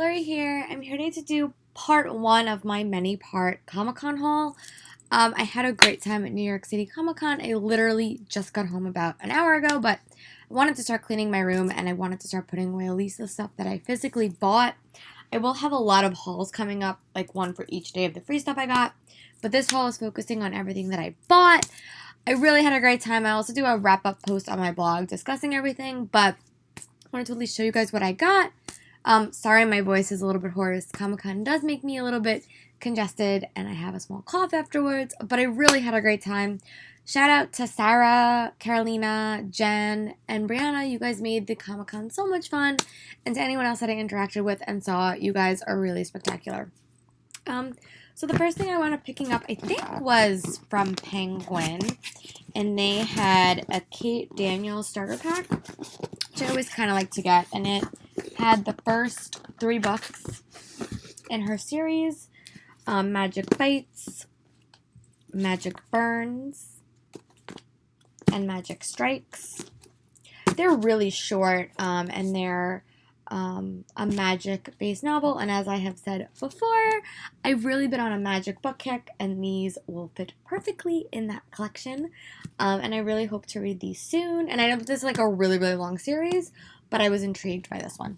Lori here. I'm here today to do part one of my many-part Comic-Con haul. I had a great time at New York City Comic-Con. I literally just got home about an hour ago, but I wanted to start cleaning my room and I wanted to start putting away at least the stuff that I physically bought. I will have a lot of hauls coming up, like one for each day of the free stuff I got, but this haul is focusing on everything that I bought. I really had a great time. I also do a wrap-up post on my blog discussing everything, but I wanted to at least show you guys what I got. Sorry my voice is a little bit hoarse. Comic-Con does make me a little bit congested and I have a small cough afterwards, but I really had a great time. Shout out to Sarah, Carolina, Jen, and Brianna. You guys made the Comic-Con so much fun. And to anyone else that I interacted with and saw, you guys are really spectacular. So the first thing I wound up picking up, I think, was from Penguin. And they had a Kate Daniels starter pack, which I always kind of like to get. And it had the first 3 books in her series, Magic Bites, Magic Burns, and Magic Strikes. They're really short, and they're a magic-based novel, and as I have said before, I've really been on a magic book kick, and these will fit perfectly in that collection, and I really hope to read these soon. And I know that this is like a really, really long series, but I was intrigued by this one.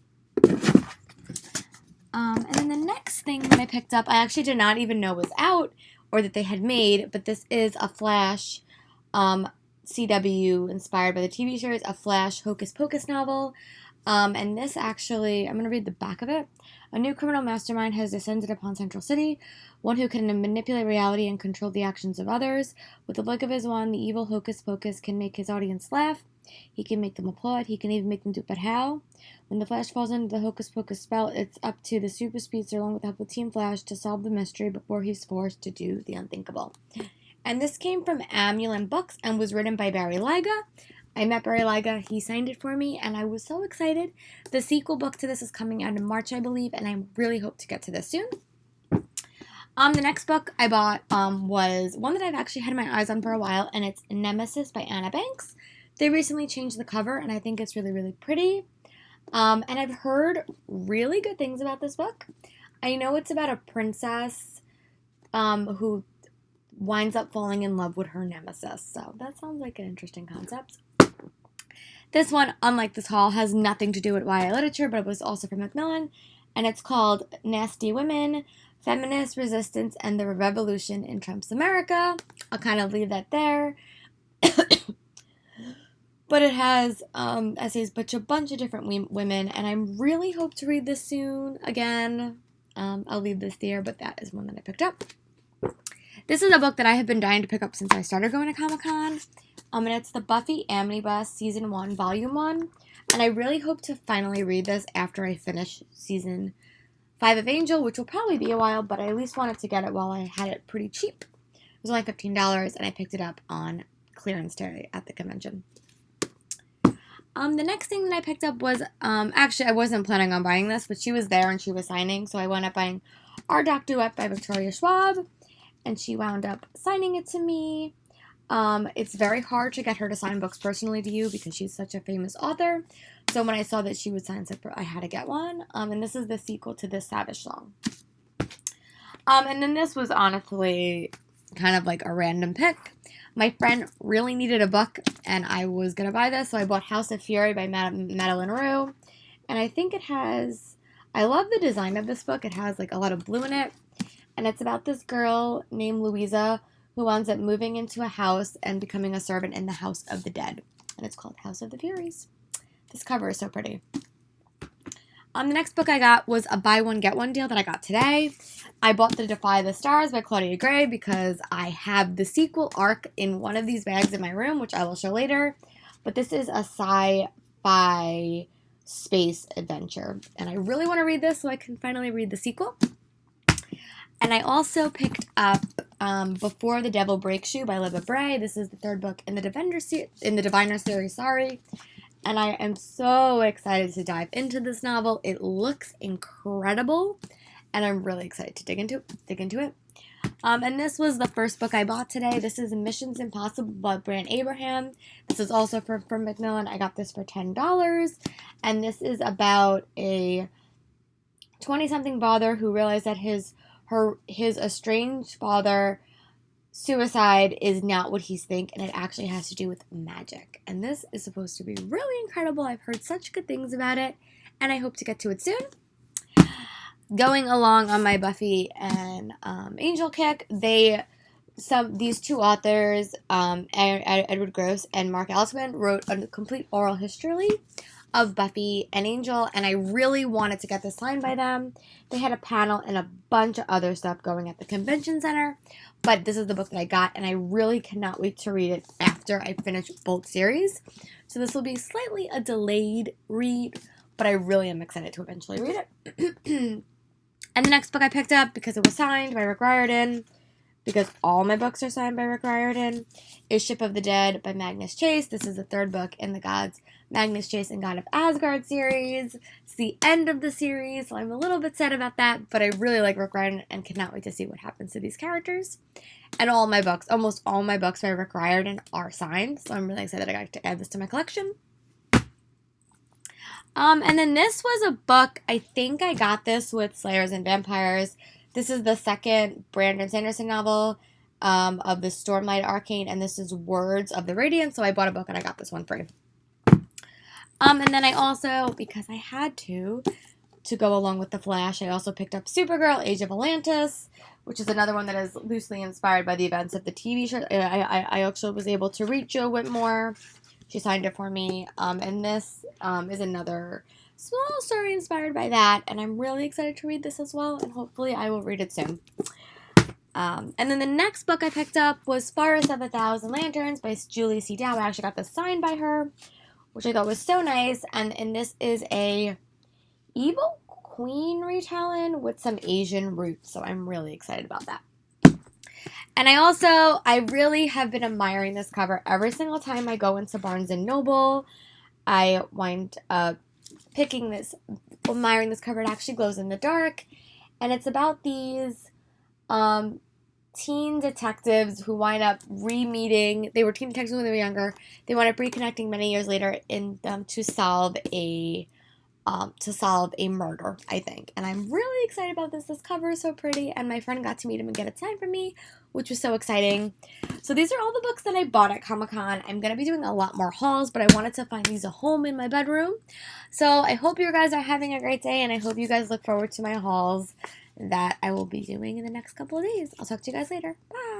And then the next thing that I picked up, I actually did not even know was out, or that they had made, but this is a Flash, CW inspired by the TV series, a Flash Hocus Pocus novel. And this actually, I'm going to read the back of it. A new criminal mastermind has descended upon Central City, one who can manipulate reality and control the actions of others. With the flick of his wand, the evil Hocus Pocus can make his audience laugh. He can make them applaud. He can even make them do, but how? When the Flash falls under the Hocus Pocus spell, it's up to the Super Speedster along with the help of Team Flash to solve the mystery before he's forced to do the unthinkable. And this came from Amulin Books and was written by Barry Lyga. I met Barry Lyga, he signed it for me, and I was so excited. The sequel book to this is coming out in March, I believe, and I really hope to get to this soon. The next book I bought was one that I've actually had my eyes on for a while, and it's Nemesis by Anna Banks. They recently changed the cover, and I think it's really, really pretty. And I've heard really good things about this book. I know it's about a princess who winds up falling in love with her nemesis, so that sounds like an interesting concept. This one, unlike this haul, has nothing to do with YA literature, but it was also from Macmillan, and it's called Nasty Women, Feminist Resistance and the Revolution in Trump's America. I'll kind of leave that there. But it has essays by a bunch of different women, and I really hope to read this soon. Again, I'll leave this there, but that is one that I picked up. This is a book that I have been dying to pick up since I started going to Comic-Con. And it's the Buffy Omnibus Season 1, Volume 1. And I really hope to finally read this after I finish Season 5 of Angel, which will probably be a while, but I at least wanted to get it while I had it pretty cheap. It was only $15, and I picked it up on clearance day at the convention. The next thing that I picked up was, actually, I wasn't planning on buying this, but she was there and she was signing, so I wound up buying Our Doc Duet by Victoria Schwab, and she wound up signing it to me. It's very hard to get her to sign books personally to you because she's such a famous author. So when I saw that she would sign separate, I had to get one. And this is the sequel to This Savage Song. And then this was honestly kind of like a random pick. My friend really needed a book, and I was going to buy this, so I bought House of Fury by Madeline Rue. And I think it has, I love the design of this book. It has like a lot of blue in it. And it's about this girl named Louisa who ends up moving into a house and becoming a servant in the House of the Dead. And it's called House of the Furies. This cover is so pretty. The next book I got was a buy one, get one deal that I got today. I bought The Defy the Stars by Claudia Gray because I have the sequel arc in one of these bags in my room, which I will show later. But this is a sci-fi space adventure. And I really want to read this so I can finally read the sequel. And I also picked up Before the Devil Breaks You by Libba Bray. This is the third book in the Diviner series, And I am so excited to dive into this novel. It looks incredible, and I'm really excited to dig into it. And this was the first book I bought today. This is Missions Impossible by Brant Abraham. This is also from Macmillan. I got this for $10. And this is about a 20-something father who realized that his estranged father suicide is not what he's think, and it actually has to do with magic. And this is supposed to be really incredible. I've heard such good things about it, and I hope to get to it soon. Going along on my Buffy and Angel kick, these two authors, Edward Gross and Mark Ellisman, wrote a complete oral history of Buffy and Angel, and I really wanted to get this signed by them. They had a panel and a bunch of other stuff going at the convention center, but this is the book that I got, and I really cannot wait to read it after I finish both series. So this will be slightly a delayed read, but I really am excited to eventually read it. And the next book I picked up, because it was signed by Rick Riordan, because all my books are signed by Rick Riordan, is Ship of the Dead by Magnus Chase. This is the third book in the Magnus Chase and God of Asgard series. It's the end of the series, so I'm a little bit sad about that, but I really like Rick Riordan and cannot wait to see what happens to these characters. And all my books, almost all my books by Rick Riordan are signed, so I'm really excited I got to add this to my collection. And then this was a book, I think I got this with Slayers and Vampires. This is the second Brandon Sanderson novel of the Stormlight Arcane, and this is Words of the Radiant, so I bought a book and I got this one free. And then I also, because I had to go along with The Flash, I also picked up Supergirl, Age of Atlantis, which is another one that is loosely inspired by the events of the TV show. I actually was able to read Jo Whitmore. She signed it for me. And this is another small story inspired by that, and I'm really excited to read this as well, and hopefully I will read it soon. And then the next book I picked up was Forest of a Thousand Lanterns by Julie C. Dow. I actually got this signed by her, which I thought was so nice, and this is a Evil Queen retelling with some Asian roots, so I'm really excited about that. And I really have been admiring this cover every single time I go into Barnes & Noble. I wind up admiring this cover. It actually glows in the dark, and it's about these teen detectives who wind up re-meeting. They were teen detectives when they were younger. They wind up reconnecting many years later to solve a murder, I think. And I'm really excited about this. This cover is so pretty, and my friend got to meet him and get it signed for me, which was so exciting. So these are all the books that I bought at Comic-Con. I'm going to be doing a lot more hauls, but I wanted to find these a home in my bedroom. So I hope you guys are having a great day, and I hope you guys look forward to my hauls that I will be doing in the next couple of days. I'll talk to you guys later. Bye!